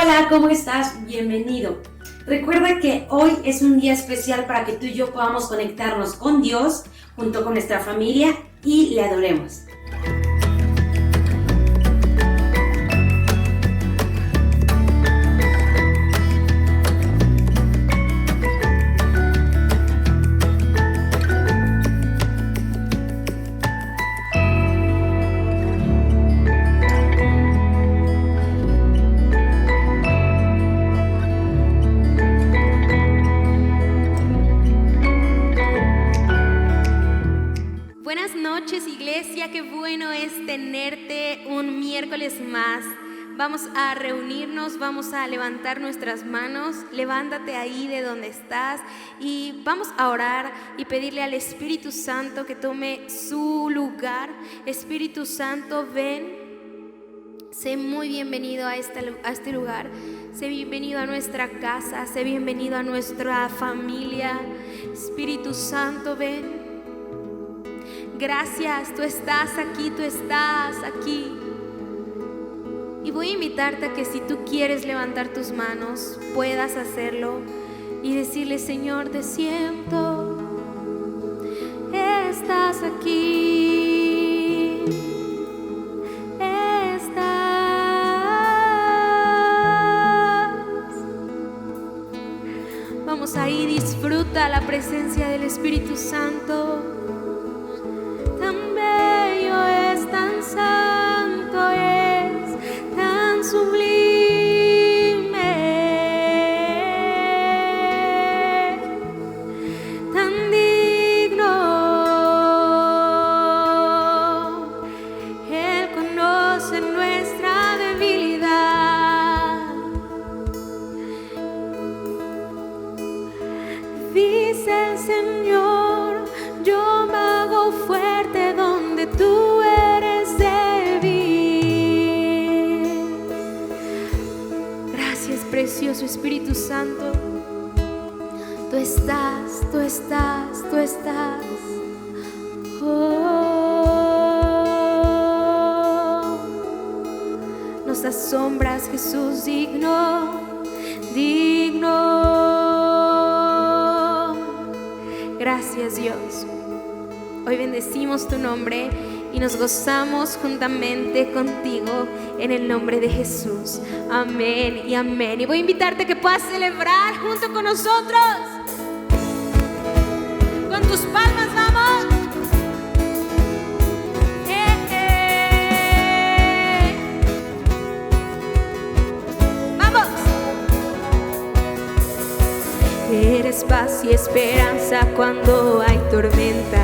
Hola, ¿cómo estás? Bienvenido. Recuerda que hoy es un día especial para que tú y yo podamos conectarnos con Dios junto con nuestra familia y le adoremos. Buenas noches, iglesia, qué bueno es tenerte un miércoles más. Vamos a reunirnos, vamos a levantar nuestras manos, levántate ahí de donde estás y vamos a orar y pedirle al Espíritu Santo que tome su lugar. Espíritu Santo, ven, sé muy bienvenido a este lugar, sé bienvenido a nuestra casa, sé bienvenido a nuestra familia. Espíritu Santo, ven. Gracias, tú estás aquí, tú estás aquí. Y voy a invitarte a que si tú quieres levantar tus manos, puedas hacerlo y decirle: Señor, te siento, estás aquí, estás. Vamos ahí, disfruta la presencia del Espíritu Santo. Santo es, tan sublime, tan digno. Él conoce nuestra debilidad. Dice el Señor: yo me hago fuerte donde tú eres débil. Gracias, precioso Espíritu Santo. Tú estás, tú estás, tú estás. Oh, nos asombras, Jesús, digno, digno. Gracias, Dios. Hoy bendecimos tu nombre y nos gozamos juntamente contigo en el nombre de Jesús. Amén y amén. Y voy a invitarte a que puedas celebrar junto con nosotros. Con tus palmas, vamos. Vamos. Eres paz y esperanza cuando hay tormenta,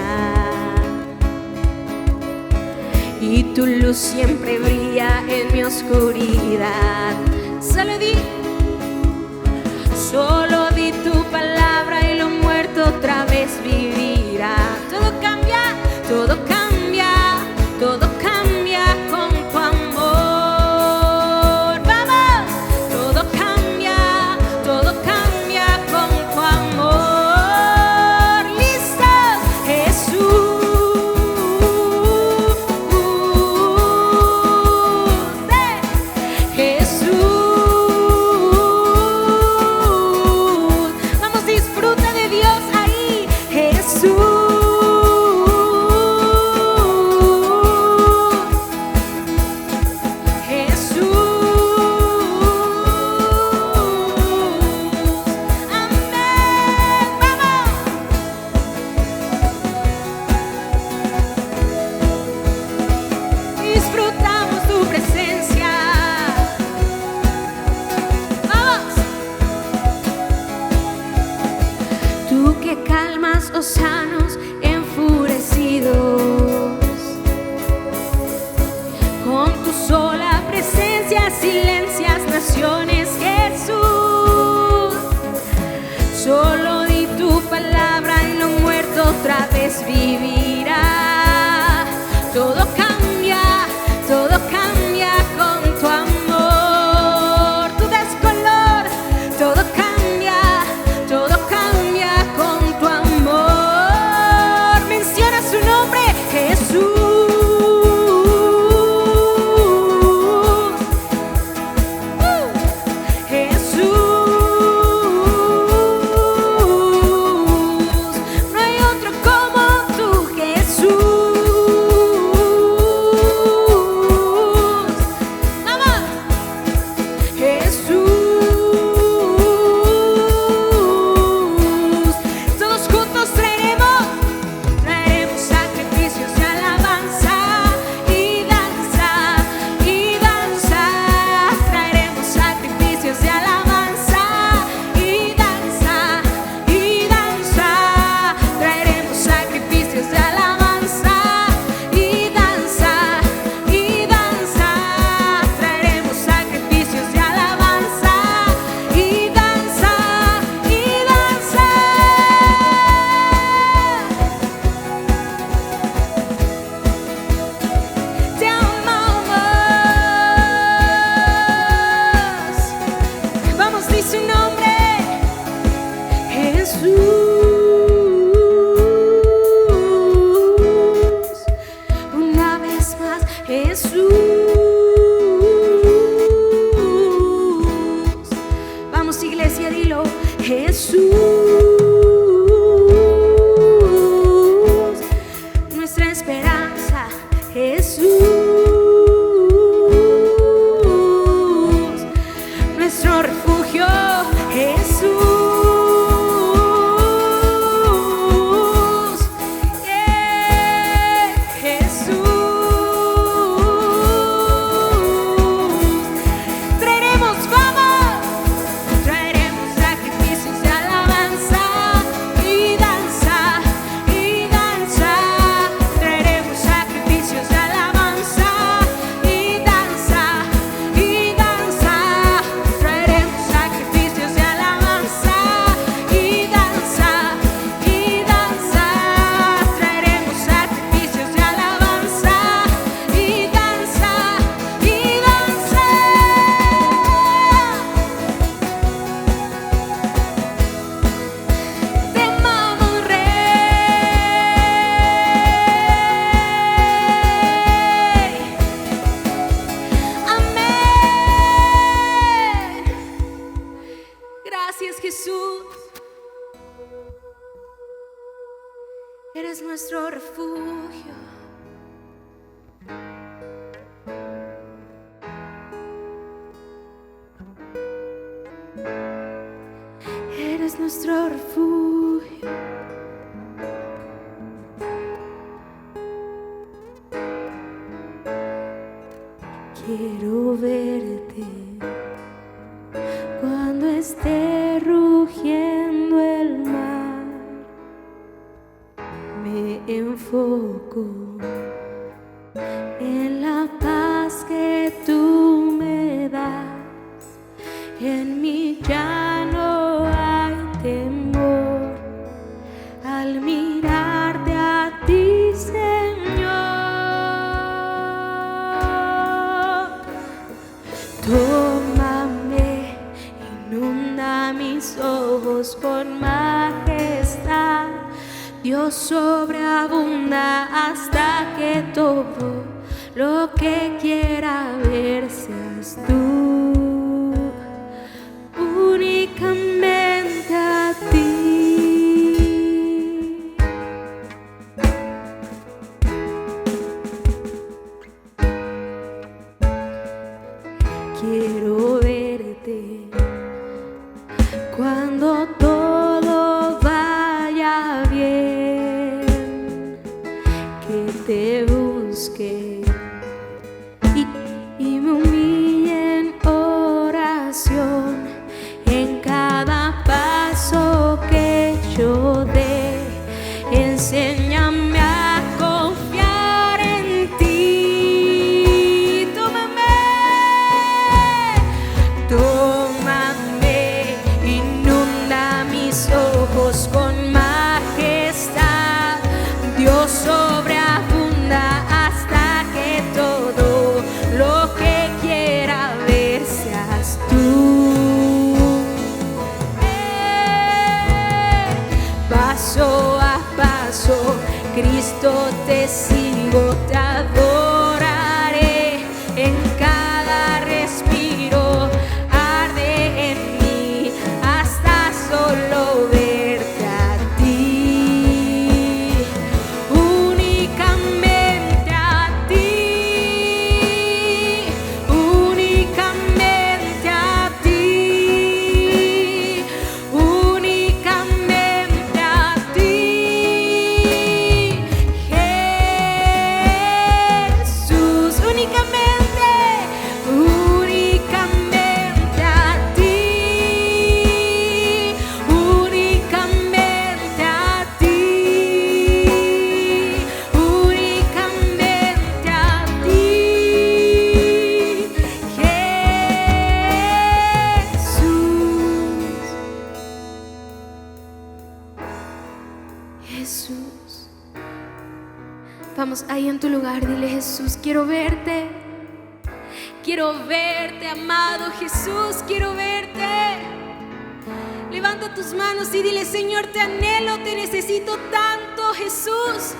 y tu luz siempre brilla en mi oscuridad. Solo di tu palabra y lo muerto otra vez vivirá. Todo cambia, todo cambia, todo cambia con tu amor. Vamos, todo cambia con tu amor. Listos, Jesús. Sanos, enfurecidos, con tu sola presencia silencias naciones, Jesús. Solo di tu palabra y lo muerto otra vez vivirá. Todo cambia con tu amor. Tú das color, todo cambia con tu amor. Menciona su nombre, Jesús. Eres nuestro refugio. Eres nuestro refugio. Quiero verte cuando esté rugiendo el mar. Me enfoco en la paz que tú me das. En mí ya no hay temor al mirarte a ti, Señor. Tómame, inunda mis ojos con majestad. Dios sobreabunda hasta que todo lo que quiera ver seas tú, únicamente a ti. Quiero verte cuando todo vaya bien, que te busque y me humille en oración, en cada paso que yo dé. Enséñame a confiar en ti. Tómame, inunda mis ojos con majestad. Dios sobreabunda hasta que todo lo que quiera ver seas tú. Paso a paso, Cristo te sigo, te adoraré. En cada respiro arde en mí hasta solo verte a ti, únicamente a ti, únicamente a Vamos, ahí en tu lugar, dile: Jesús, quiero verte. Quiero verte, amado Jesús, quiero verte. Levanta tus manos y dile: Señor, te anhelo, te necesito tanto, Jesús.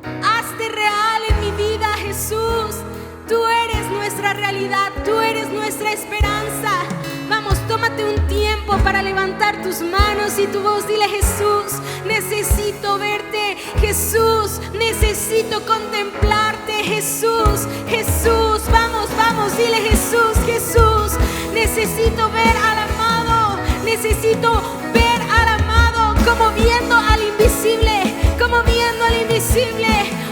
Hazte real en mi vida, Jesús. Tú eres nuestra realidad, tú eres nuestra esperanza. Vamos, tómate un tiempo para levantar tus manos y tu voz. Dile: Jesús, necesito verte. Jesús, necesito contemplarte. Jesús, Jesús, vamos, vamos, dile: Jesús, Jesús, necesito ver al amado. Necesito ver al amado, como viendo al invisible, como viendo al invisible.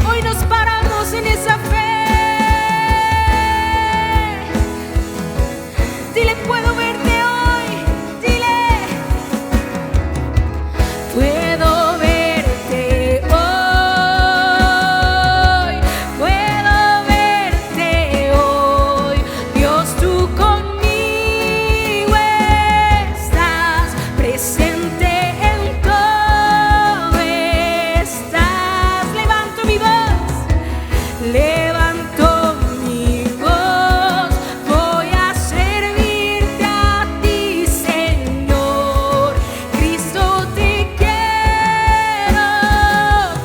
Hoy nos paramos en esa fe. Dile: puedo verte hoy. Dile: puedo verte hoy. Puedo verte hoy. Dios, tú conmigo estás, presente en todo estás. Levanto mi voz. Levanto mi voz. Voy a servirte a ti, Señor. Cristo, te quiero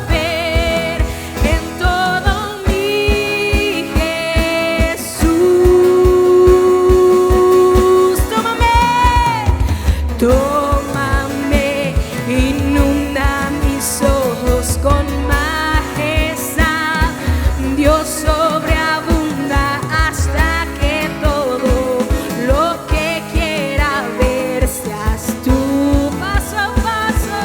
ver en todo mi Jesús. Tómame, inunda mis ojos con majestad. Dios sobreabunda hasta que todo lo que quiera ver seas tú. Paso a paso,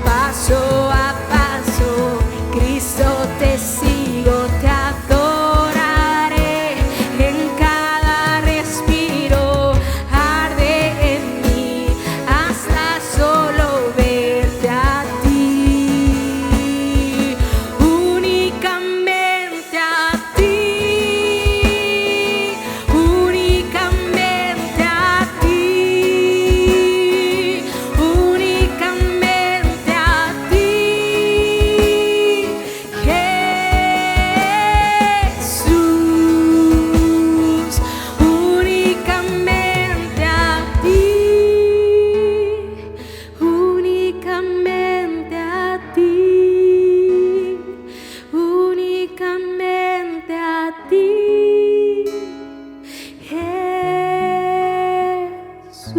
paso a paso, Cristo, te sigo, te adoraré. En cada respiro arde en mí hasta solo verte a ti, únicamente a ti, únicamente a ti, únicamente a ti, Jesús, únicamente a ti, únicamente a ti, únicamente a ti, Jesús.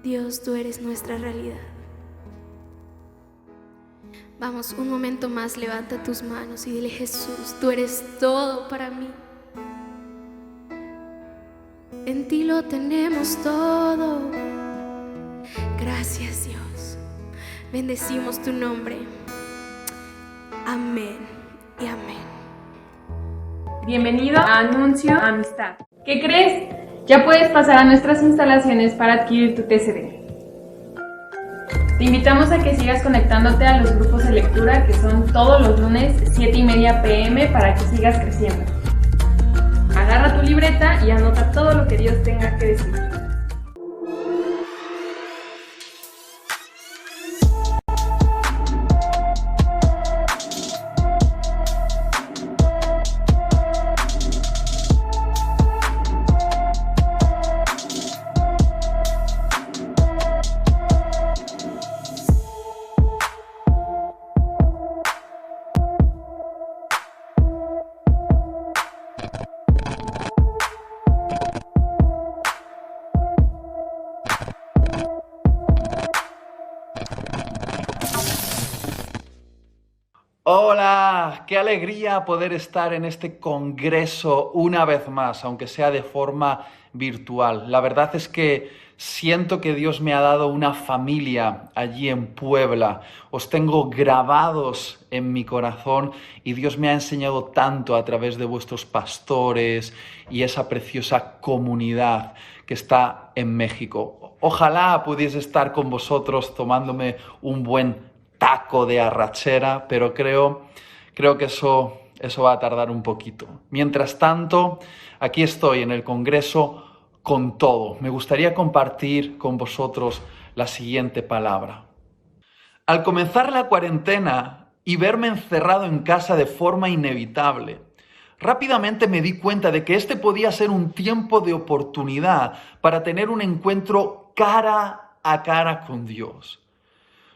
Dios, tú eres nuestra realidad. Vamos, un momento más, levanta tus manos y dile: Jesús, tú eres todo para mí. En ti lo tenemos todo. Gracias, Dios. Bendecimos tu nombre. Amén y amén. Bienvenido a Anuncio Amistad. ¿Qué crees? Ya puedes pasar a nuestras instalaciones para adquirir tu TCD. Te invitamos a que sigas conectándote a los grupos de lectura, que son todos los lunes 7:30 p.m. para que sigas creciendo. Agarra tu libreta y anota todo lo que Dios tenga que decir. Hola, qué alegría poder estar en este congreso una vez más, aunque sea de forma virtual. La verdad es que siento que Dios me ha dado una familia allí en Puebla. Os tengo grabados en mi corazón y Dios me ha enseñado tanto a través de vuestros pastores y esa preciosa comunidad que está en México. Ojalá pudiese estar con vosotros tomándome un buen taco de arrachera, pero creo que eso va a tardar un poquito. Mientras tanto, aquí estoy en el Congreso con todo. Me gustaría compartir con vosotros la siguiente palabra. Al comenzar la cuarentena y verme encerrado en casa de forma inevitable, rápidamente me di cuenta de que este podía ser un tiempo de oportunidad para tener un encuentro cara a cara con Dios.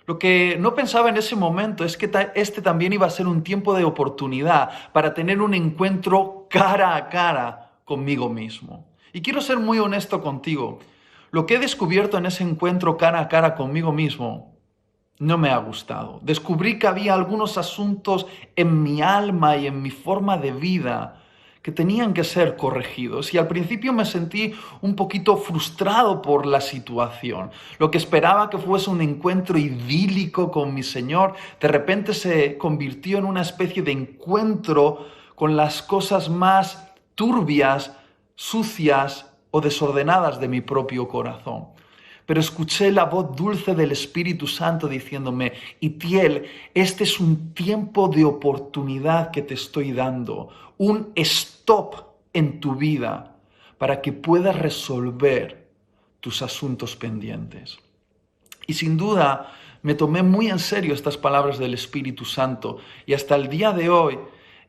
Lo que no pensaba en ese momento es que este también iba a ser un tiempo de oportunidad para tener un encuentro cara a cara conmigo mismo. Y quiero ser muy honesto contigo. Lo que he descubierto en ese encuentro cara a cara conmigo mismo no me ha gustado. Descubrí que había algunos asuntos en mi alma y en mi forma de vida que tenían que ser corregidos. Y al principio me sentí un poquito frustrado por la situación. Lo que esperaba que fuese un encuentro idílico con mi Señor, de repente se convirtió en una especie de encuentro con las cosas más turbias, sucias o desordenadas de mi propio corazón. Pero escuché la voz dulce del Espíritu Santo diciéndome: Itiel, este es un tiempo de oportunidad que te estoy dando, un stop en tu vida para que puedas resolver tus asuntos pendientes. Y sin duda me tomé muy en serio estas palabras del Espíritu Santo y hasta el día de hoy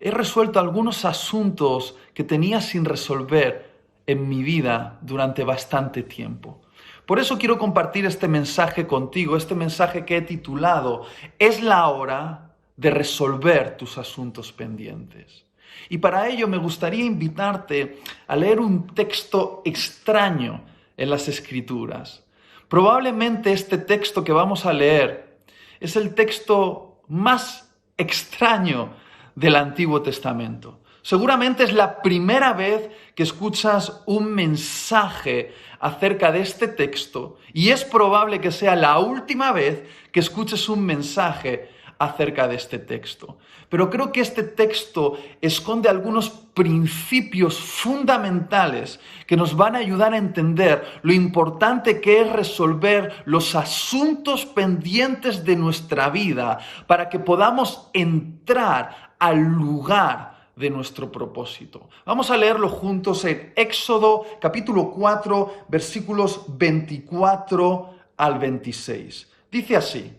he resuelto algunos asuntos que tenía sin resolver en mi vida durante bastante tiempo. Por eso quiero compartir este mensaje contigo, este mensaje que he titulado «Es la hora de resolver tus asuntos pendientes». Y para ello me gustaría invitarte a leer un texto extraño en las Escrituras. Probablemente este texto que vamos a leer es el texto más extraño del Antiguo Testamento. Seguramente es la primera vez que escuchas un mensaje acerca de este texto y es probable que sea la última vez que escuches un mensaje acerca de este texto. Pero creo que este texto esconde algunos principios fundamentales que nos van a ayudar a entender lo importante que es resolver los asuntos pendientes de nuestra vida para que podamos entrar al lugar de nuestro propósito. Vamos a leerlo juntos en Éxodo capítulo 4, versículos 24 al 26. Dice así: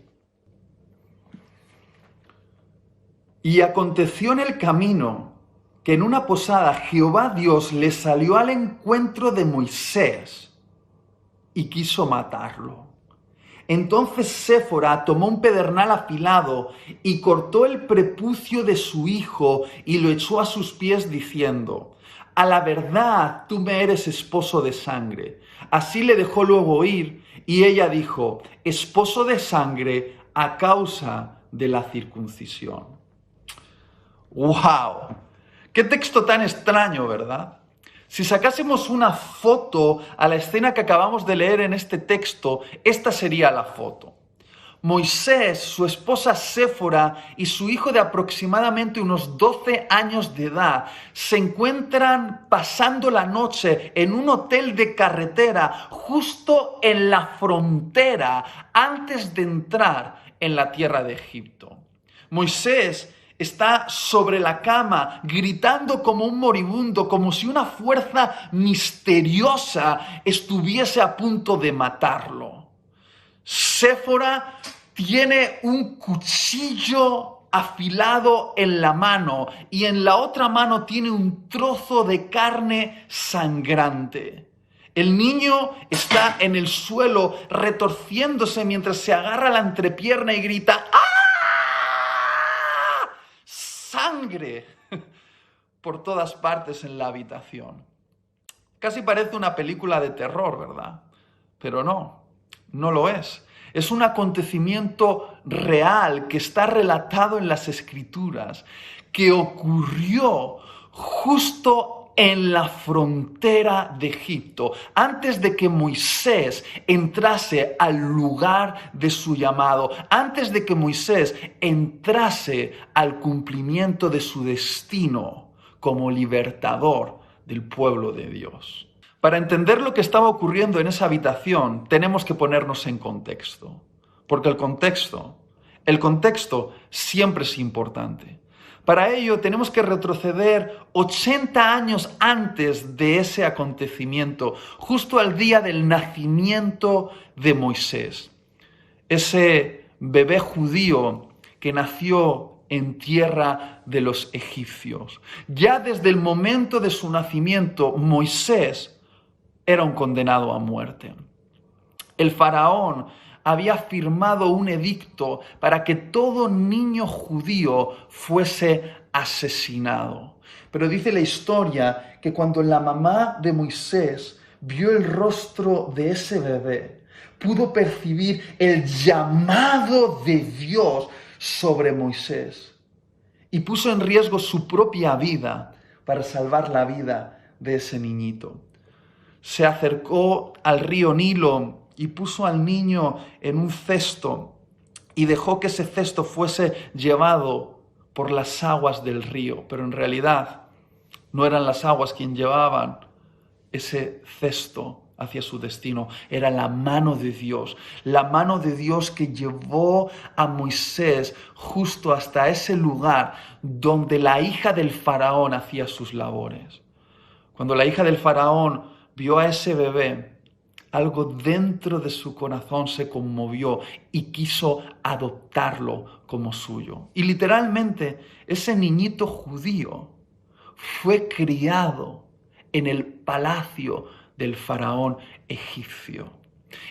Y aconteció en el camino que en una posada Jehová Dios le salió al encuentro de Moisés y quiso matarlo. Entonces Séfora tomó un pedernal afilado y cortó el prepucio de su hijo y lo echó a sus pies diciendo: A la verdad tú me eres esposo de sangre. Así le dejó luego ir y ella dijo: esposo de sangre a causa de la circuncisión. ¡Wow! ¡Qué texto tan extraño!, ¿verdad? Si sacásemos una foto a la escena que acabamos de leer en este texto, esta sería la foto. Moisés, su esposa Séfora y su hijo de aproximadamente unos 12 años de edad se encuentran pasando la noche en un hotel de carretera justo en la frontera antes de entrar en la tierra de Egipto. Moisés está sobre la cama, gritando como un moribundo, como si una fuerza misteriosa estuviese a punto de matarlo. Séfora tiene un cuchillo afilado en la mano y en la otra mano tiene un trozo de carne sangrante. El niño está en el suelo retorciéndose mientras se agarra la entrepierna y grita ¡ah! Sangre por todas partes en la habitación. Casi parece una película de terror, ¿verdad? Pero no lo es. Es un acontecimiento real que está relatado en las Escrituras, que ocurrió justo en la frontera de Egipto, antes de que Moisés entrase al lugar de su llamado, antes de que Moisés entrase al cumplimiento de su destino como libertador del pueblo de Dios. Para entender lo que estaba ocurriendo en esa habitación, tenemos que ponernos en contexto, porque el contexto siempre es importante. Para ello tenemos que retroceder 80 años antes de ese acontecimiento, justo al día del nacimiento de Moisés. Ese bebé judío que nació en tierra de los egipcios. Ya desde el momento de su nacimiento, Moisés era un condenado a muerte. El faraón había firmado un edicto para que todo niño judío fuese asesinado. Pero dice la historia que cuando la mamá de Moisés vio el rostro de ese bebé, pudo percibir el llamado de Dios sobre Moisés y puso en riesgo su propia vida para salvar la vida de ese niñito. Se acercó al río Nilo y puso al niño en un cesto y dejó que ese cesto fuese llevado por las aguas del río. Pero en realidad no eran las aguas quien llevaban ese cesto hacia su destino, era la mano de Dios que llevó a Moisés justo hasta ese lugar donde la hija del faraón hacía sus labores. Cuando la hija del faraón vio a ese bebé, algo dentro de su corazón se conmovió y quiso adoptarlo como suyo. Y literalmente ese niñito judío fue criado en el palacio del faraón egipcio.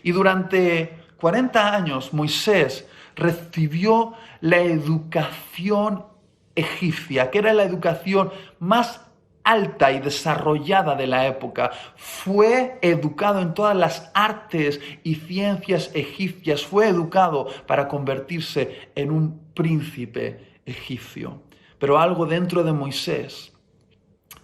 Y durante 40 años Moisés recibió la educación egipcia, que era la educación más alta y desarrollada de la época. Fue educado en todas las artes y ciencias egipcias. Fue educado para convertirse en un príncipe egipcio. Pero algo dentro de Moisés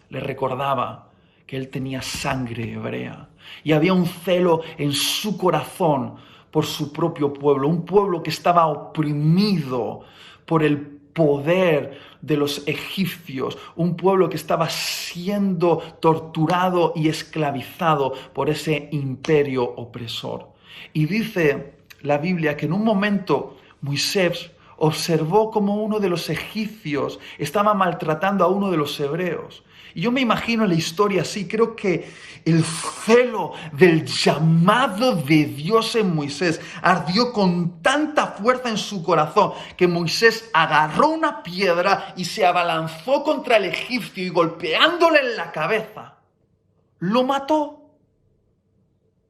le recordaba que él tenía sangre hebrea y había un celo en su corazón por su propio pueblo, un pueblo que estaba oprimido por el poder de los egipcios, un pueblo que estaba siendo torturado y esclavizado por ese imperio opresor. Y dice la Biblia que en un momento Moisés observó cómo uno de los egipcios estaba maltratando a uno de los hebreos. Y yo me imagino la historia así. Creo que el celo del llamado de Dios en Moisés ardió con tanta fuerza en su corazón que Moisés agarró una piedra y se abalanzó contra el egipcio y golpeándole en la cabeza, lo mató.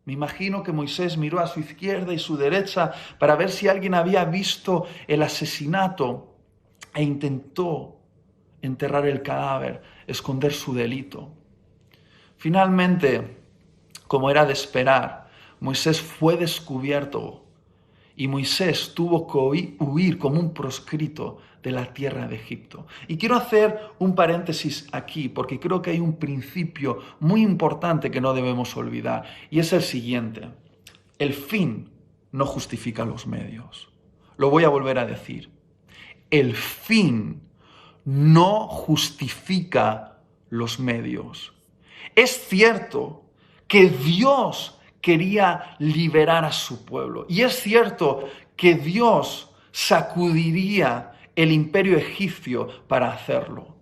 Me imagino que Moisés miró a su izquierda y su derecha para ver si alguien había visto el asesinato e intentó enterrar el cadáver, esconder su delito. Finalmente, como era de esperar, Moisés fue descubierto y Moisés tuvo que huir como un proscrito de la tierra de Egipto. Y quiero hacer un paréntesis aquí porque creo que hay un principio muy importante que no debemos olvidar y es el siguiente: el fin no justifica los medios. Lo voy a volver a decir. El fin no justifica los medios. Es cierto que Dios quería liberar a su pueblo. Y es cierto que Dios sacudiría el imperio egipcio para hacerlo.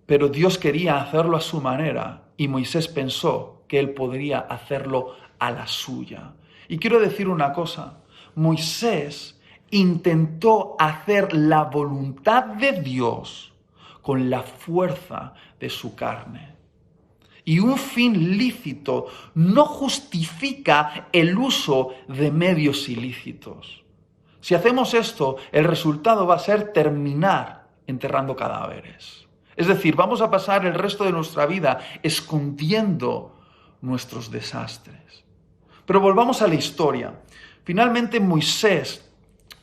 Pero Dios quería hacerlo a su manera y Moisés pensó que él podría hacerlo a la suya. Y quiero decir una cosa: Moisés intentó hacer la voluntad de Dios con la fuerza de su carne. Y un fin lícito no justifica el uso de medios ilícitos. Si hacemos esto, el resultado va a ser terminar enterrando cadáveres. Es decir, vamos a pasar el resto de nuestra vida escondiendo nuestros desastres. Pero volvamos a la historia. Finalmente Moisés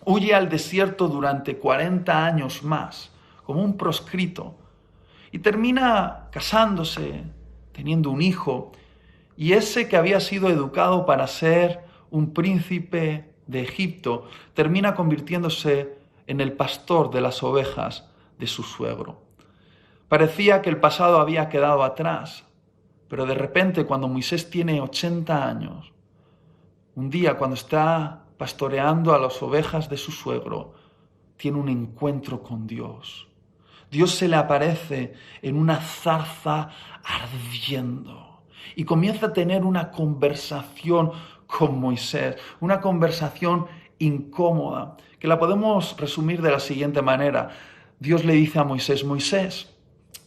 huye al desierto durante 40 años más, como un proscrito, y termina casándose, teniendo un hijo, y ese que había sido educado para ser un príncipe de Egipto, termina convirtiéndose en el pastor de las ovejas de su suegro. Parecía que el pasado había quedado atrás, pero de repente cuando Moisés tiene 80 años, un día cuando está pastoreando a las ovejas de su suegro, tiene un encuentro con Dios. Dios se le aparece en una zarza ardiendo y comienza a tener una conversación con Moisés, una conversación incómoda, que la podemos resumir de la siguiente manera. Dios le dice a Moisés: Moisés,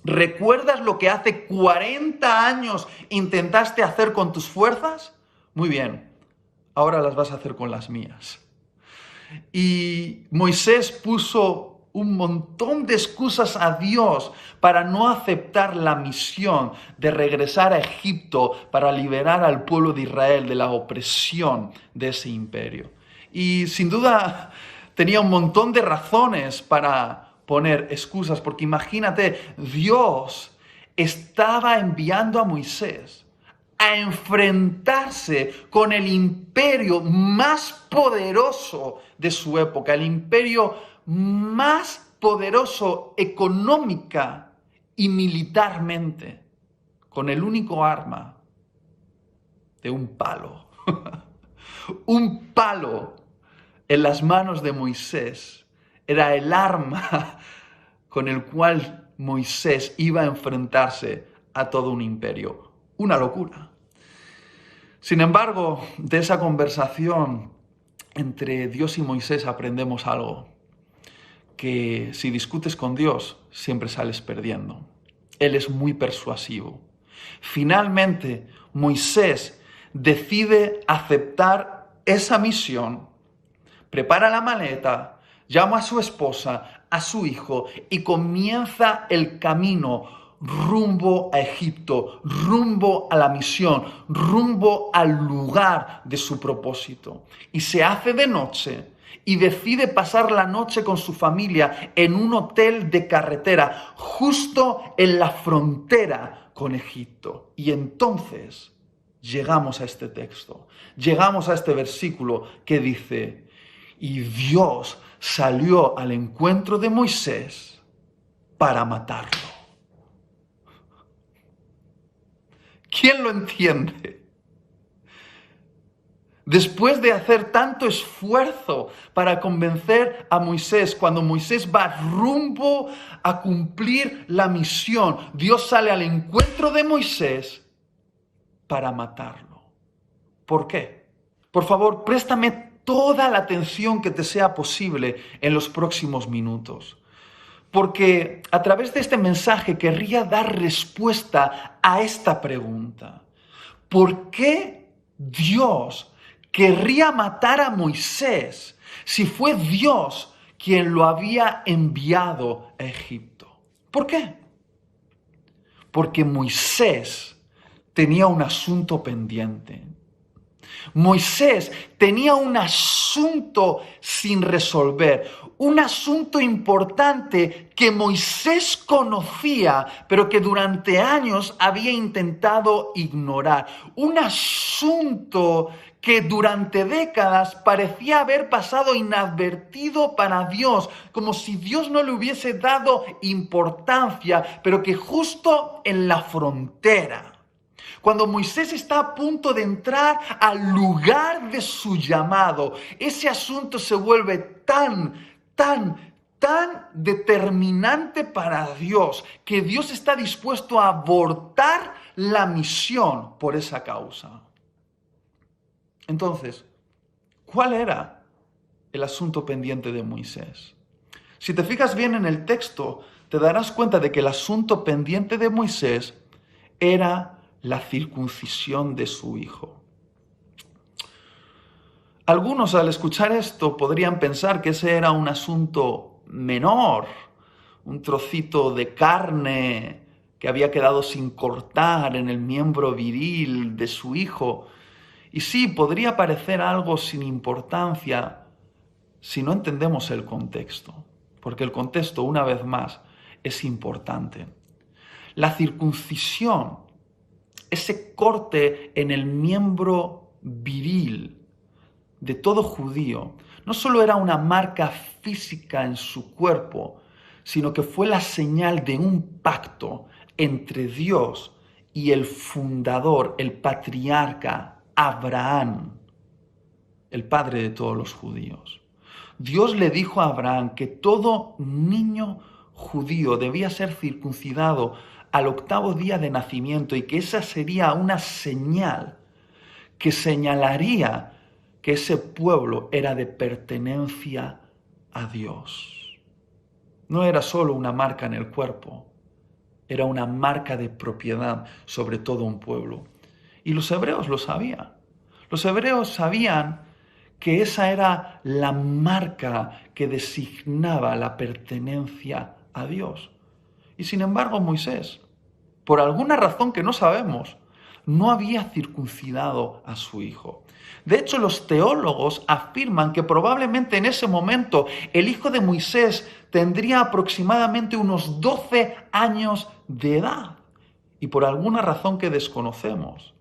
¿recuerdas lo que hace 40 años intentaste hacer con tus fuerzas? Muy bien, ahora las vas a hacer con las mías. Y Moisés puso un montón de excusas a Dios para no aceptar la misión de regresar a Egipto para liberar al pueblo de Israel de la opresión de ese imperio. Y sin duda tenía un montón de razones para poner excusas, porque imagínate, Dios estaba enviando a Moisés a enfrentarse con el imperio más poderoso de su época, el imperio más poderoso económica y militarmente, con el único arma de un palo. Un palo en las manos de Moisés era el arma con el cual Moisés iba a enfrentarse a todo un imperio. Una locura. Sin embargo, de esa conversación entre Dios y Moisés aprendemos algo: que si discutes con Dios, siempre sales perdiendo. Él es muy persuasivo. Finalmente, Moisés decide aceptar esa misión, prepara la maleta, llama a su esposa, a su hijo y comienza el camino rumbo a Egipto, rumbo a la misión, rumbo al lugar de su propósito. Y se hace de noche y decide pasar la noche con su familia en un hotel de carretera, justo en la frontera con Egipto. Y entonces llegamos a este texto, llegamos a este versículo que dice: y Dios salió al encuentro de Moisés para matarlo. ¿Quién lo entiende? Después de hacer tanto esfuerzo para convencer a Moisés, cuando Moisés va rumbo a cumplir la misión, Dios sale al encuentro de Moisés para matarlo. ¿Por qué? Por favor, préstame toda la atención que te sea posible en los próximos minutos. Porque a través de este mensaje querría dar respuesta a esta pregunta: ¿por qué Dios querría matar a Moisés si fue Dios quien lo había enviado a Egipto? ¿Por qué? Porque Moisés tenía un asunto pendiente. Moisés tenía un asunto sin resolver, un asunto importante que Moisés conocía, pero que durante años había intentado ignorar. Un asunto que durante décadas parecía haber pasado inadvertido para Dios, como si Dios no le hubiese dado importancia, pero que justo en la frontera, cuando Moisés está a punto de entrar al lugar de su llamado, ese asunto se vuelve tan determinante para Dios, que Dios está dispuesto a abortar la misión por esa causa. Entonces, ¿cuál era el asunto pendiente de Moisés? Si te fijas bien en el texto, te darás cuenta de que el asunto pendiente de Moisés era la circuncisión de su hijo. Algunos, al escuchar esto, podrían pensar que ese era un asunto menor, un trocito de carne que había quedado sin cortar en el miembro viril de su hijo. Y sí, podría parecer algo sin importancia si no entendemos el contexto, porque el contexto, una vez más, es importante. La circuncisión, ese corte en el miembro viril de todo judío, no solo era una marca física en su cuerpo, sino que fue la señal de un pacto entre Dios y el fundador, el patriarca Abraham, el padre de todos los judíos. Dios le dijo a Abraham que todo niño judío debía ser circuncidado al 8º día de nacimiento y que esa sería una señal que señalaría que ese pueblo era de pertenencia a Dios. No era solo una marca en el cuerpo, era una marca de propiedad sobre todo un pueblo. Y los hebreos lo sabían. Los hebreos sabían que esa era la marca que designaba la pertenencia a Dios. Y sin embargo Moisés, por alguna razón que no sabemos, no había circuncidado a su hijo. De hecho, los teólogos afirman que probablemente en ese momento el hijo de Moisés tendría aproximadamente unos 12 años de edad. Y por alguna razón que desconocemos,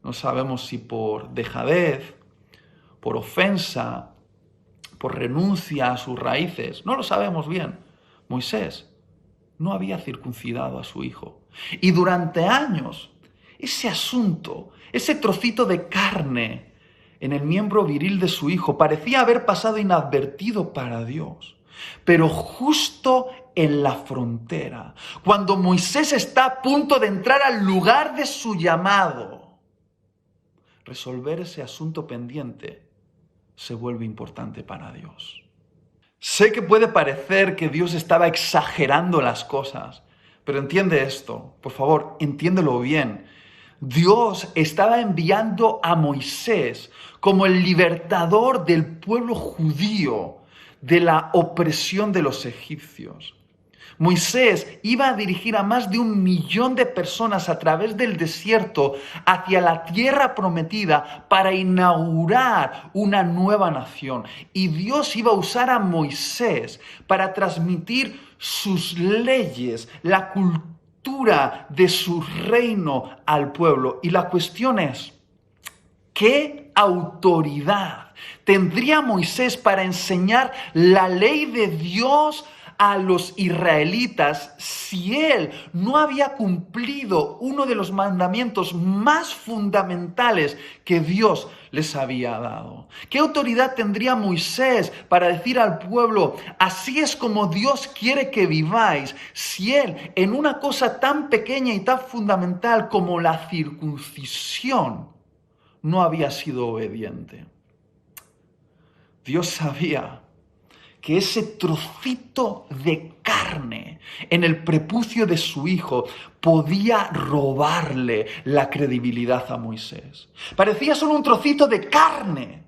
no sabemos si por dejadez, por ofensa, por renuncia a sus raíces, no lo sabemos bien. Moisés no había circuncidado a su hijo. Y durante años, ese asunto, ese trocito de carne en el miembro viril de su hijo parecía haber pasado inadvertido para Dios. Pero justo en la frontera, cuando Moisés está a punto de entrar al lugar de su llamado, resolver ese asunto pendiente se vuelve importante para Dios. Sé que puede parecer que Dios estaba exagerando las cosas, pero entiende esto, por favor, entiéndelo bien. Dios estaba enviando a Moisés como el libertador del pueblo judío de la opresión de los egipcios. Moisés iba a dirigir a más de 1 millón de personas a través del desierto hacia la tierra prometida para inaugurar una nueva nación. Y Dios iba a usar a Moisés para transmitir sus leyes, la cultura de su reino al pueblo. Y la cuestión es, ¿qué autoridad tendría Moisés para enseñar la ley de Dios a los israelitas si él no había cumplido uno de los mandamientos más fundamentales que Dios les había dado? ¿Qué autoridad tendría Moisés para decir al pueblo, así es como Dios quiere que viváis, si él en una cosa tan pequeña y tan fundamental como la circuncisión no había sido obediente? Dios sabía que ese trocito de carne en el prepucio de su hijo podía robarle la credibilidad a Moisés. Parecía solo un trocito de carne,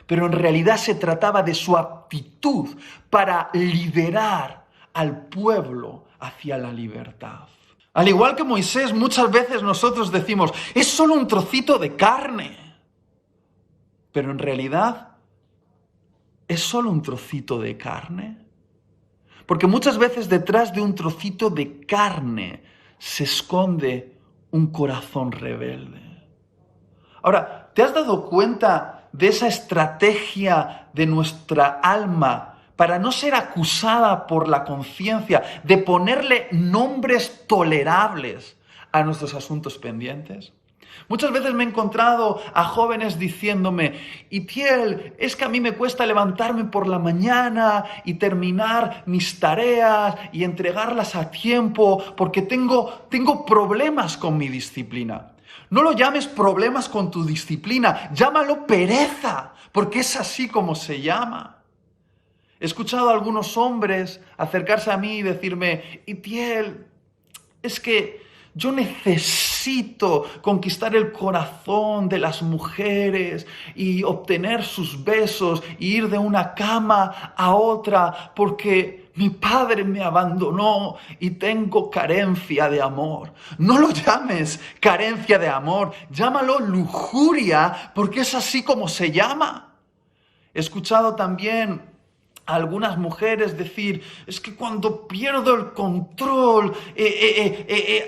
pero en realidad se trataba de su aptitud para liderar al pueblo hacia la libertad. Al igual que Moisés, muchas veces nosotros decimos, es solo un trocito de carne, pero en realidad ¿es solo un trocito de carne? Porque muchas veces detrás de un trocito de carne se esconde un corazón rebelde. Ahora, ¿te has dado cuenta de esa estrategia de nuestra alma para no ser acusada por la conciencia, de ponerle nombres tolerables a nuestros asuntos pendientes? Muchas veces me he encontrado a jóvenes diciéndome, Itiel, es que a mí me cuesta levantarme por la mañana y terminar mis tareas y entregarlas a tiempo porque tengo problemas con mi disciplina. No lo llames problemas con tu disciplina, llámalo pereza, porque es así como se llama. He escuchado a algunos hombres acercarse a mí y decirme, Itiel, es que yo necesito conquistar el corazón de las mujeres y obtener sus besos y ir de una cama a otra porque mi padre me abandonó y tengo carencia de amor. No lo llames carencia de amor, llámalo lujuria porque es así como se llama. He escuchado también a algunas mujeres decir, es que cuando pierdo el control,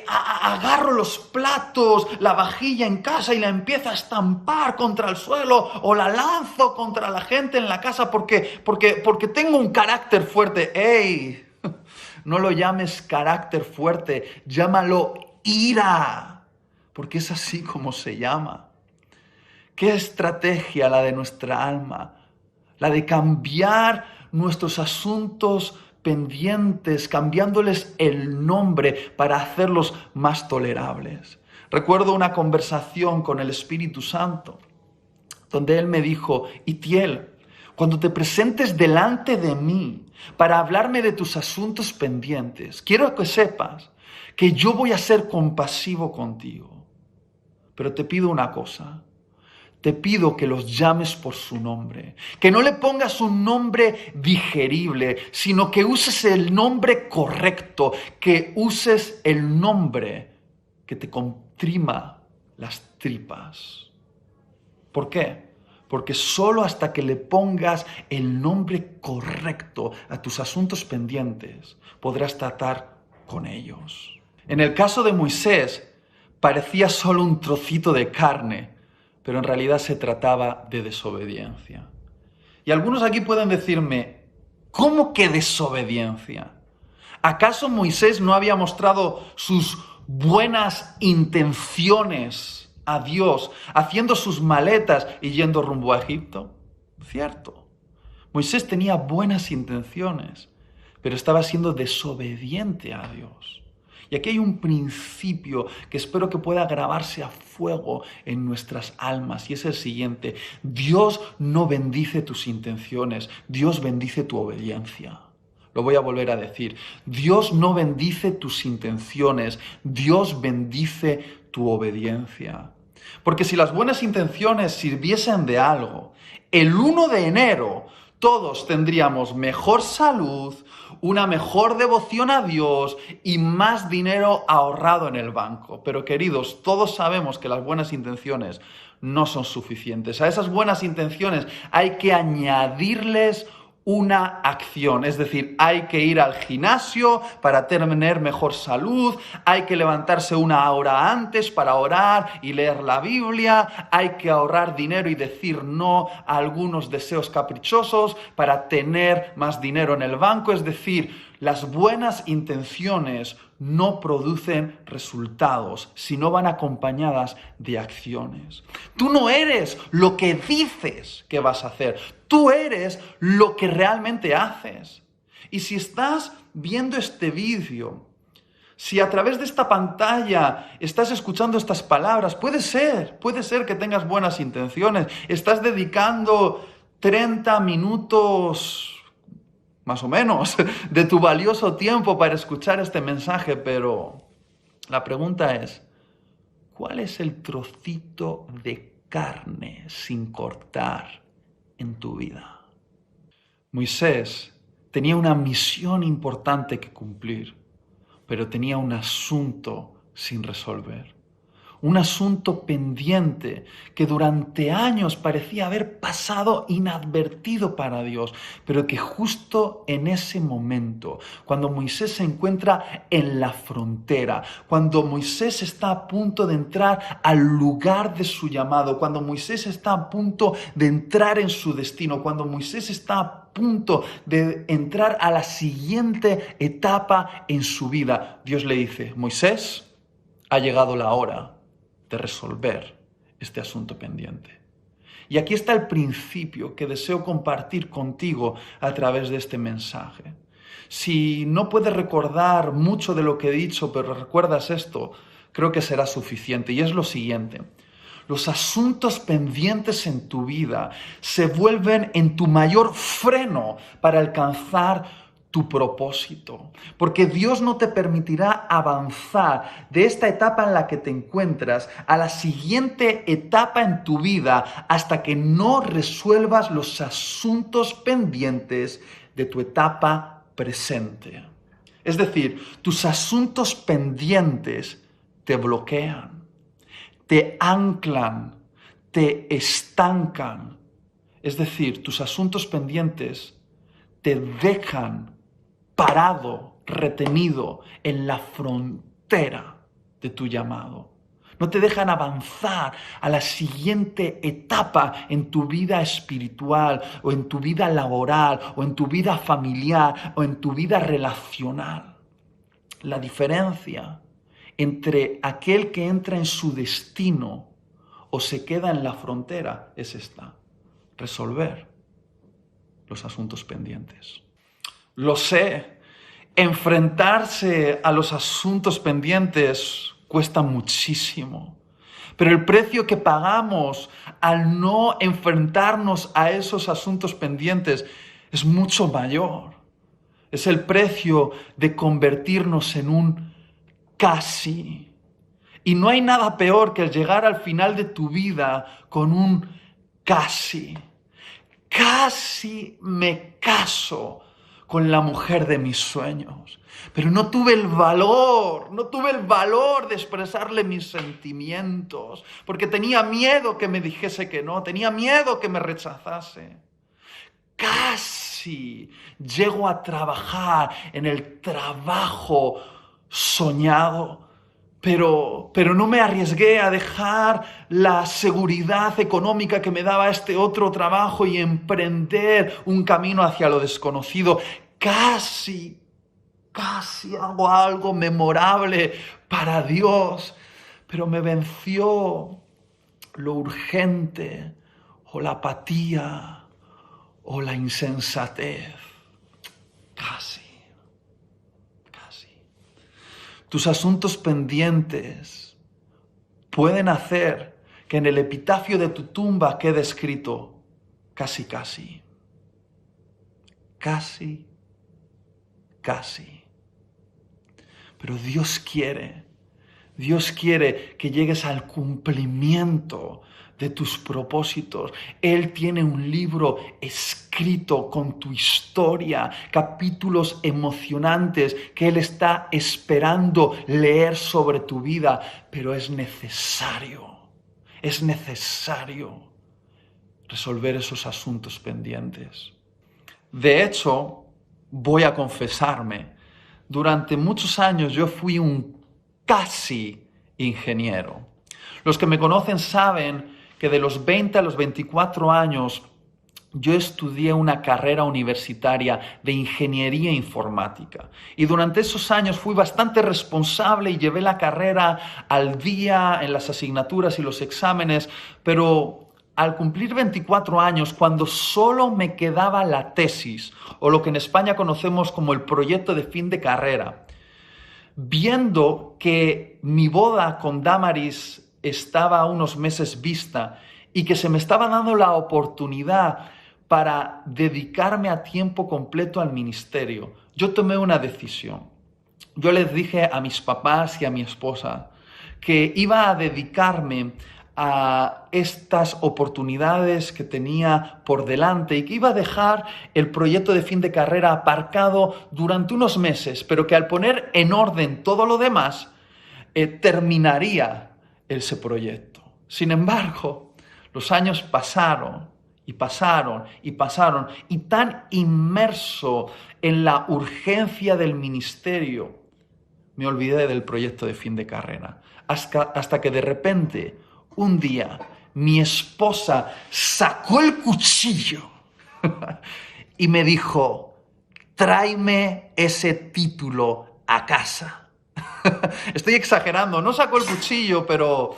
agarro los platos, la vajilla en casa y la empiezo a estampar contra el suelo o la lanzo contra la gente en la casa porque tengo un carácter fuerte. ¡Ey! No lo llames carácter fuerte, llámalo ira, porque es así como se llama. ¿Qué estrategia la de nuestra alma? La de cambiar nuestros asuntos pendientes, cambiándoles el nombre para hacerlos más tolerables. Recuerdo una conversación con el Espíritu Santo, donde Él me dijo: Itiel, cuando te presentes delante de mí para hablarme de tus asuntos pendientes, quiero que sepas que yo voy a ser compasivo contigo. Pero te pido una cosa. Te pido que los llames por su nombre, que no le pongas un nombre digerible, sino que uses el nombre correcto, que uses el nombre que te comprima las tripas. ¿Por qué? Porque solo hasta que le pongas el nombre correcto a tus asuntos pendientes, podrás tratar con ellos. En el caso de Moisés, parecía solo un trocito de carne, pero en realidad se trataba de desobediencia. Y algunos aquí pueden decirme: ¿cómo que desobediencia? ¿Acaso Moisés no había mostrado sus buenas intenciones a Dios, haciendo sus maletas y yendo rumbo a Egipto? Cierto. Moisés tenía buenas intenciones, pero estaba siendo desobediente a Dios. Y aquí hay un principio que espero que pueda grabarse a fuego en nuestras almas, y es el siguiente: Dios no bendice tus intenciones, Dios bendice tu obediencia. Lo voy a volver a decir: Dios no bendice tus intenciones, Dios bendice tu obediencia. Porque si las buenas intenciones sirviesen de algo, el 1 de enero todos tendríamos mejor salud, una mejor devoción a Dios y más dinero ahorrado en el banco. Pero queridos, todos sabemos que las buenas intenciones no son suficientes. A esas buenas intenciones hay que añadirles una acción, es decir, hay que ir al gimnasio para tener mejor salud, hay que levantarse una hora antes para orar y leer la Biblia, hay que ahorrar dinero y decir no a algunos deseos caprichosos para tener más dinero en el banco. Es decir, las buenas intenciones no producen resultados si no van acompañadas de acciones. Tú no eres lo que dices que vas a hacer, tú eres lo que realmente haces. Y si estás viendo este vídeo, si a través de esta pantalla estás escuchando estas palabras, puede ser que tengas buenas intenciones, estás dedicando 30 minutos más o menos, de tu valioso tiempo para escuchar este mensaje, pero la pregunta es: ¿cuál es el trocito de carne sin cortar en tu vida? Moisés tenía una misión importante que cumplir, pero tenía un asunto sin resolver. Un asunto pendiente que durante años parecía haber pasado inadvertido para Dios, pero que justo en ese momento, cuando Moisés se encuentra en la frontera, cuando Moisés está a punto de entrar al lugar de su llamado, cuando Moisés está a punto de entrar en su destino, cuando Moisés está a punto de entrar a la siguiente etapa en su vida, Dios le dice: Moisés, ha llegado la hora de resolver este asunto pendiente. Y aquí está el principio que deseo compartir contigo a través de este mensaje. Si no puedes recordar mucho de lo que he dicho, pero recuerdas esto, creo que será suficiente. Y es lo siguiente: los asuntos pendientes en tu vida se vuelven en tu mayor freno para alcanzar tu propósito, porque Dios no te permitirá avanzar de esta etapa en la que te encuentras a la siguiente etapa en tu vida hasta que no resuelvas los asuntos pendientes de tu etapa presente. Es decir, tus asuntos pendientes te bloquean, te anclan, te estancan. Es decir, tus asuntos pendientes te dejan parado, retenido en la frontera de tu llamado. No te dejan avanzar a la siguiente etapa en tu vida espiritual, o en tu vida laboral, o en tu vida familiar, o en tu vida relacional. La diferencia entre aquel que entra en su destino o se queda en la frontera es esta: resolver los asuntos pendientes. Lo sé, Enfrentarse a los asuntos pendientes cuesta muchísimo, pero el precio que pagamos al no enfrentarnos a esos asuntos pendientes es mucho mayor. Es el precio de convertirnos en un casi. Y no hay nada peor que el llegar al final de tu vida con un casi. Casi me caso con la mujer de mis sueños, pero no tuve el valor de expresarle mis sentimientos, porque tenía miedo que me dijese que no, tenía miedo que me rechazase. Casi llego a trabajar en el trabajo soñado, pero no me arriesgué a dejar la seguridad económica que me daba este otro trabajo y emprender un camino hacia lo desconocido. Casi hago algo memorable para Dios, pero me venció lo urgente o la apatía o la insensatez. Casi. Tus asuntos pendientes pueden hacer que en el epitafio de tu tumba quede escrito casi. Pero Dios quiere que llegues al cumplimiento de tus propósitos. Él tiene un libro escrito con tu historia, capítulos emocionantes que Él está esperando leer sobre tu vida, pero es necesario resolver esos asuntos pendientes. De hecho, voy a confesarme, durante muchos años yo fui un casi ingeniero. Los que me conocen saben que de los 20 a los 24 años yo estudié una carrera universitaria de ingeniería informática. Y durante esos años fui bastante responsable y llevé la carrera al día en las asignaturas y los exámenes, pero al cumplir 24 años, cuando solo me quedaba la tesis, o lo que en España conocemos como el proyecto de fin de carrera, viendo que mi boda con Damaris estaba a unos meses vista y que se me estaba dando la oportunidad para dedicarme a tiempo completo al ministerio, yo tomé una decisión. Yo les dije a mis papás y a mi esposa que iba a dedicarme a estas oportunidades que tenía por delante y que iba a dejar el proyecto de fin de carrera aparcado durante unos meses, pero que al poner en orden todo lo demás, terminaría ese proyecto. Sin embargo, los años pasaron, y tan inmerso en la urgencia del ministerio, me olvidé del proyecto de fin de carrera. Hasta que de repente, un día, mi esposa sacó el cuchillo y me dijo: tráeme ese título a casa. Estoy exagerando, no sacó el cuchillo, pero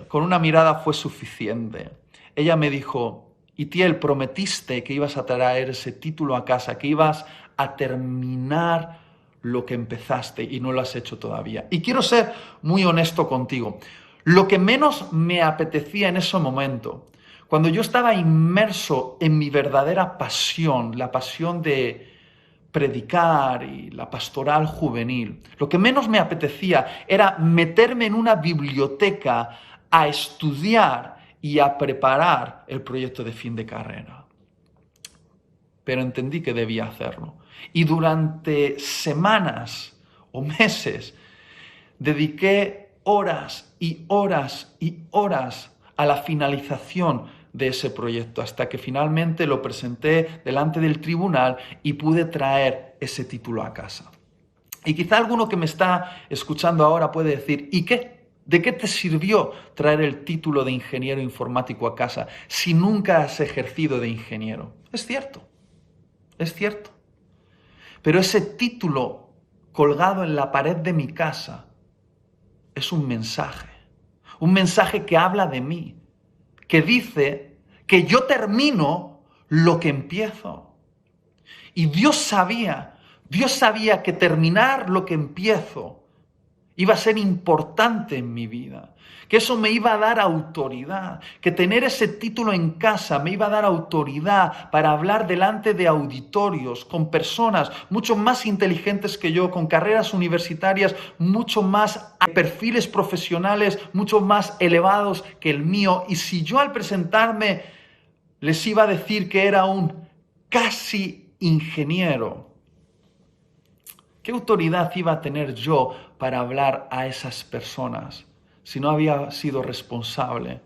con una mirada fue suficiente. Ella me dijo: Itiel, prometiste que ibas a traer ese título a casa, que ibas a terminar lo que empezaste y no lo has hecho todavía. Y quiero ser muy honesto contigo. Lo que menos me apetecía en ese momento, cuando yo estaba inmerso en mi verdadera pasión, la pasión de predicar y la pastoral juvenil, lo que menos me apetecía era meterme en una biblioteca a estudiar y a preparar el proyecto de fin de carrera. Pero entendí que debía hacerlo. Y durante semanas o meses dediqué horas y horas y horas a la finalización de ese proyecto, hasta que finalmente lo presenté delante del tribunal y pude traer ese título a casa. Y quizá alguno que me está escuchando ahora puede decir: ¿y qué? ¿De qué te sirvió traer el título de ingeniero informático a casa si nunca has ejercido de ingeniero? Es cierto. Pero ese título colgado en la pared de mi casa es un mensaje que habla de mí, que dice que yo termino lo que empiezo. Y Dios sabía Dios sabía que terminar lo que empiezo iba a ser importante en mi vida, que eso me iba a dar autoridad, que tener ese título en casa me iba a dar autoridad para hablar delante de auditorios, con personas mucho más inteligentes que yo, con carreras universitarias mucho más, perfiles profesionales mucho más elevados que el mío. Y si yo al presentarme les iba a decir que era un casi ingeniero, ¿qué autoridad iba a tener yo para hablar a esas personas si no había sido responsable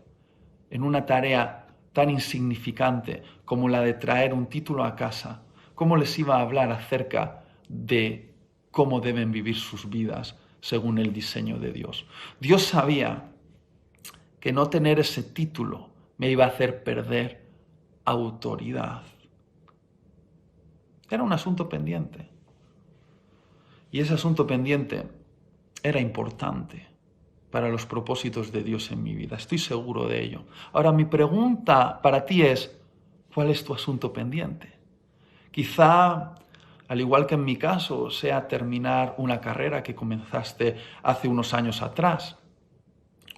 en una tarea tan insignificante como la de traer un título a casa? ¿Cómo les iba a hablar acerca de cómo deben vivir sus vidas según el diseño de Dios? Dios sabía que no tener ese título me iba a hacer perder autoridad. Era un asunto pendiente. Y ese asunto pendiente era importante para los propósitos de Dios en mi vida. Estoy seguro de ello. Ahora, mi pregunta para ti es, ¿cuál es tu asunto pendiente? Quizá, al igual que en mi caso, sea terminar una carrera que comenzaste hace unos años atrás,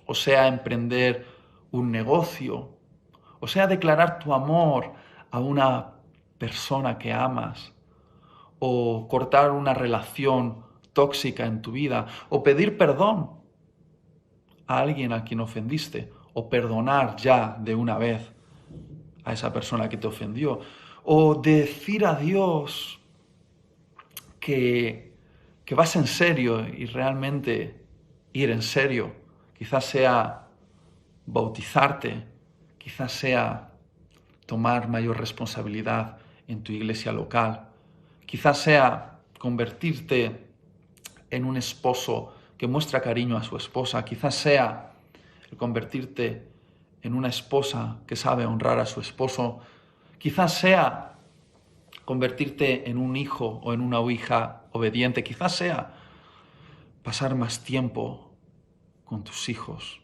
o sea emprender un negocio, o sea declarar tu amor a una persona que amas, o cortar una relación tóxica en tu vida, o pedir perdón a alguien a quien ofendiste, o perdonar ya de una vez a esa persona que te ofendió, o decir a Dios que vas en serio y realmente ir en serio. Quizás sea bautizarte, quizás sea tomar mayor responsabilidad en tu iglesia local, quizás sea convertirte en un esposo que muestra cariño a su esposa, quizás sea el convertirte en una esposa que sabe honrar a su esposo, quizás sea convertirte en un hijo o en una hija obediente, quizás sea pasar más tiempo con tus hijos.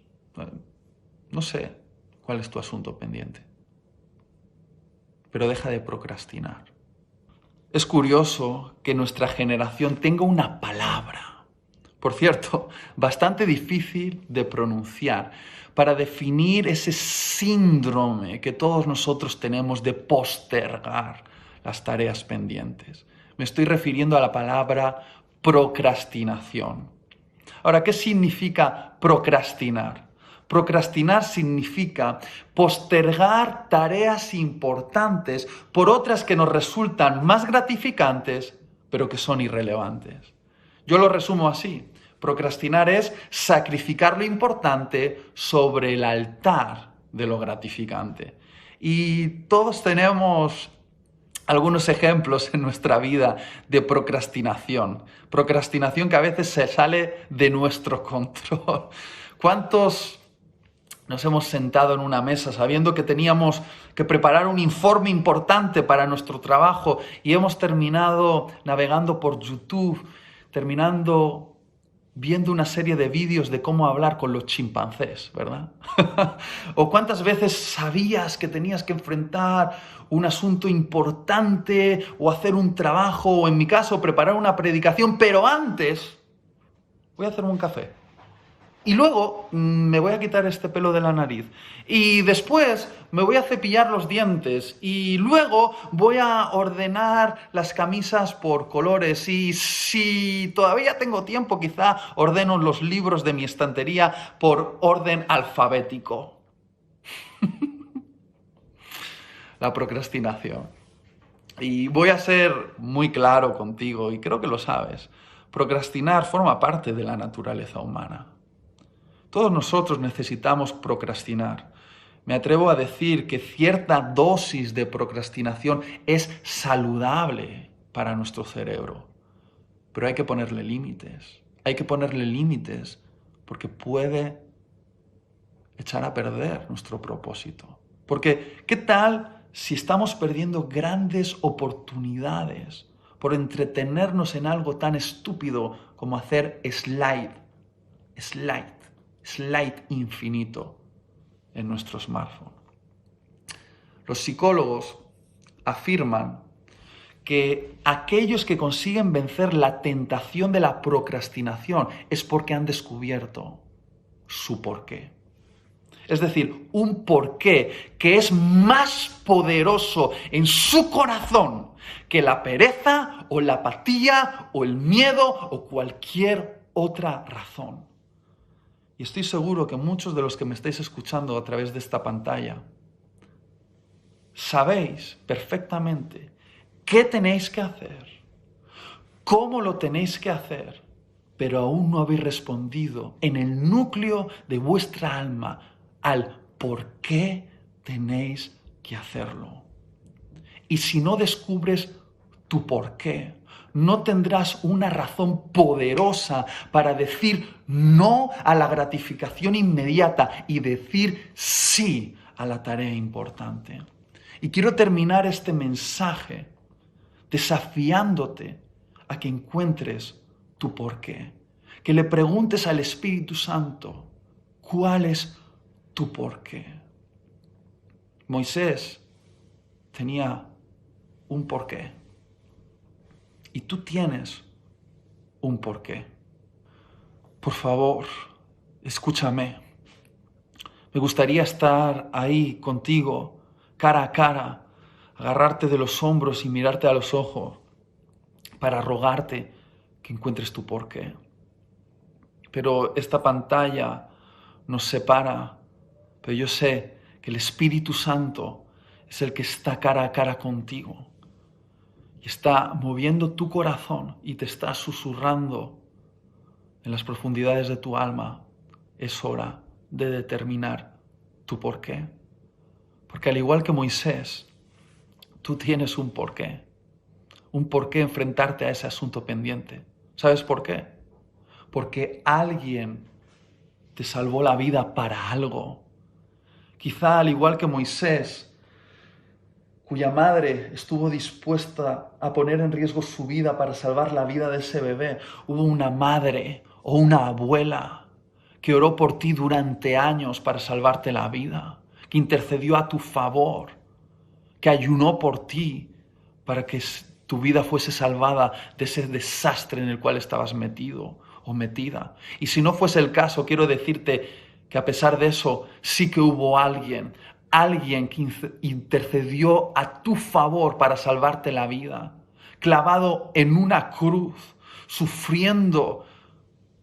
No sé cuál es tu asunto pendiente, pero deja de procrastinar. Es curioso que nuestra generación tenga una palabra, por cierto, bastante difícil de pronunciar, para definir ese síndrome que todos nosotros tenemos de postergar las tareas pendientes. Me estoy refiriendo a la palabra procrastinación. Ahora, ¿qué significa procrastinar? Procrastinar significa postergar tareas importantes por otras que nos resultan más gratificantes, pero que son irrelevantes. Yo lo resumo así. Procrastinar es sacrificar lo importante sobre el altar de lo gratificante. Y todos tenemos algunos ejemplos en nuestra vida de procrastinación. Procrastinación que a veces se sale de nuestro control. ¿Cuántos nos hemos sentado en una mesa sabiendo que teníamos que preparar un informe importante para nuestro trabajo y hemos terminado navegando por YouTube, terminando viendo una serie de vídeos de cómo hablar con los chimpancés, ¿verdad? ¿O cuántas veces sabías que tenías que enfrentar un asunto importante o hacer un trabajo o, en mi caso, preparar una predicación, pero antes voy a hacerme un café? Y luego me voy a quitar este pelo de la nariz. Y después me voy a cepillar los dientes. Y luego voy a ordenar las camisas por colores. Y si todavía tengo tiempo, quizá ordeno los libros de mi estantería por orden alfabético. La procrastinación. Y voy a ser muy claro contigo, y creo que lo sabes. Procrastinar forma parte de la naturaleza humana. Todos nosotros necesitamos procrastinar. Me atrevo a decir que cierta dosis de procrastinación es saludable para nuestro cerebro. Pero hay que ponerle límites. Hay que ponerle límites porque puede echar a perder nuestro propósito. Porque, ¿qué tal si estamos perdiendo grandes oportunidades por entretenernos en algo tan estúpido como hacer slide infinito en nuestro smartphone? Los psicólogos afirman que aquellos que consiguen vencer la tentación de la procrastinación es porque han descubierto su porqué. Es decir, un porqué que es más poderoso en su corazón que la pereza o la apatía o el miedo o cualquier otra razón. Y estoy seguro que muchos de los que me estáis escuchando a través de esta pantalla sabéis perfectamente qué tenéis que hacer, cómo lo tenéis que hacer, pero aún no habéis respondido en el núcleo de vuestra alma al por qué tenéis que hacerlo. Y si no descubres tu por qué, no tendrás una razón poderosa para decir no a la gratificación inmediata y decir sí a la tarea importante. Y quiero terminar este mensaje desafiándote a que encuentres tu porqué, que le preguntes al Espíritu Santo cuál es tu porqué. Moisés tenía un porqué y tú tienes un porqué. Por favor, escúchame. Me gustaría estar ahí contigo, cara a cara, agarrarte de los hombros y mirarte a los ojos para rogarte que encuentres tu porqué. Pero esta pantalla nos separa, pero yo sé que el Espíritu Santo es el que está cara a cara contigo y está moviendo tu corazón y te está susurrando en las profundidades de tu alma. Es hora de determinar tu porqué. Porque al igual que Moisés, tú tienes un porqué enfrentarte a ese asunto pendiente. ¿Sabes por qué? Porque alguien te salvó la vida para algo. Quizá al igual que Moisés, cuya madre estuvo dispuesta a poner en riesgo su vida para salvar la vida de ese bebé, hubo una madre o una abuela que oró por ti durante años para salvarte la vida, que intercedió a tu favor, que ayunó por ti para que tu vida fuese salvada de ese desastre en el cual estabas metido o metida. Y si no fuese el caso, quiero decirte que a pesar de eso, sí que hubo alguien que intercedió a tu favor para salvarte la vida, clavado en una cruz, sufriendo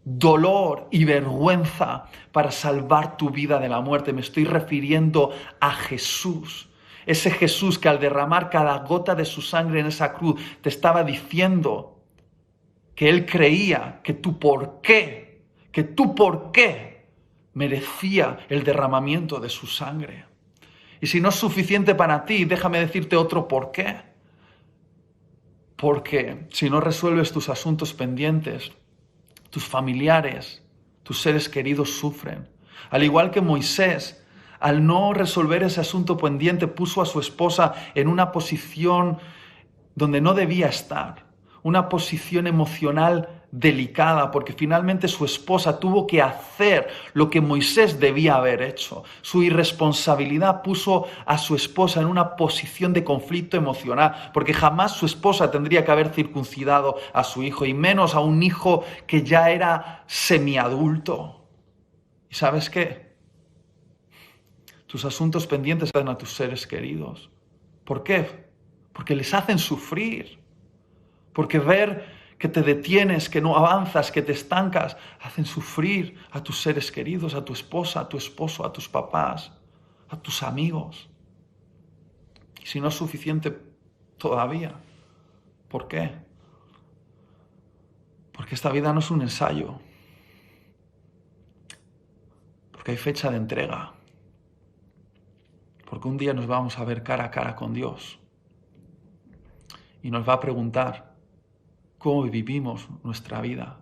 dolor y vergüenza para salvar tu vida de la muerte. Me estoy refiriendo a Jesús. Ese Jesús que al derramar cada gota de su sangre en esa cruz te estaba diciendo que Él creía que tu porqué merecía el derramamiento de su sangre. Y si no es suficiente para ti, déjame decirte otro porqué. Porque si no resuelves tus asuntos pendientes, tus familiares, tus seres queridos sufren. Al igual que Moisés, al no resolver ese asunto pendiente, puso a su esposa en una posición donde no debía estar, una posición emocional delicada, porque finalmente su esposa tuvo que hacer lo que Moisés debía haber hecho. Su irresponsabilidad puso a su esposa en una posición de conflicto emocional, porque jamás su esposa tendría que haber circuncidado a su hijo, y menos a un hijo que ya era semiadulto. ¿Y sabes qué? Tus asuntos pendientes dan a tus seres queridos. ¿Por qué? Porque les hacen sufrir. Porque ver que te detienes, que no avanzas, que te estancas, hacen sufrir a tus seres queridos, a tu esposa, a tu esposo, a tus papás, a tus amigos. Y si no es suficiente todavía, ¿por qué? Porque esta vida no es un ensayo. Porque hay fecha de entrega. Porque un día nos vamos a ver cara a cara con Dios. Y nos va a preguntar cómo vivimos nuestra vida.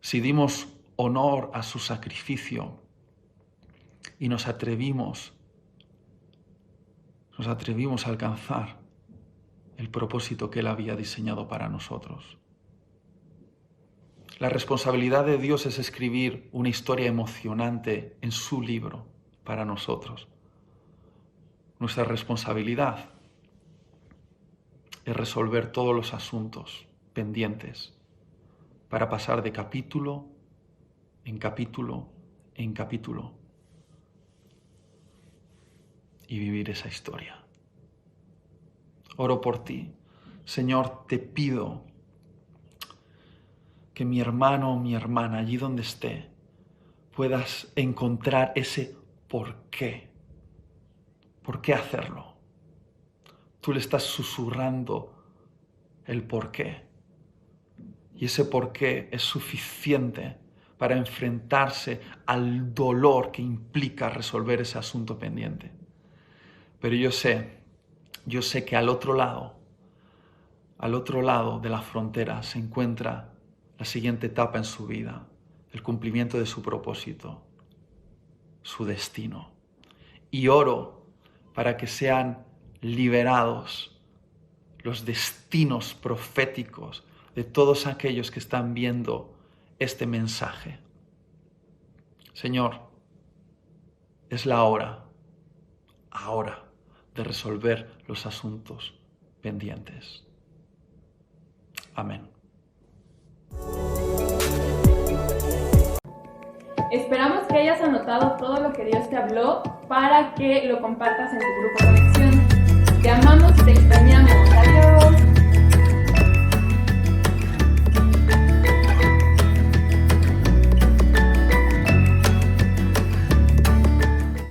Si dimos honor a su sacrificio y nos atrevimos a alcanzar el propósito que Él había diseñado para nosotros. La responsabilidad de Dios es escribir una historia emocionante en su libro para nosotros. Nuestra responsabilidad es resolver todos los asuntos pendientes para pasar de capítulo en capítulo en capítulo y vivir esa historia. Oro por ti. Señor, te pido que mi hermano o mi hermana, allí donde esté, puedas encontrar ese por qué. ¿Por qué hacerlo? Tú le estás susurrando el por qué. Y ese por qué es suficiente para enfrentarse al dolor que implica resolver ese asunto pendiente. Pero yo sé que al otro lado de la frontera se encuentra la siguiente etapa en su vida, el cumplimiento de su propósito, su destino. Y oro para que sean liberados los destinos proféticos de todos aquellos que están viendo este mensaje. Señor, es la hora, ahora, de resolver los asuntos pendientes. Amén. Esperamos que hayas anotado todo lo que Dios te habló para que lo compartas en tu grupo de conexión. Te amamos y te extrañamos. Adiós.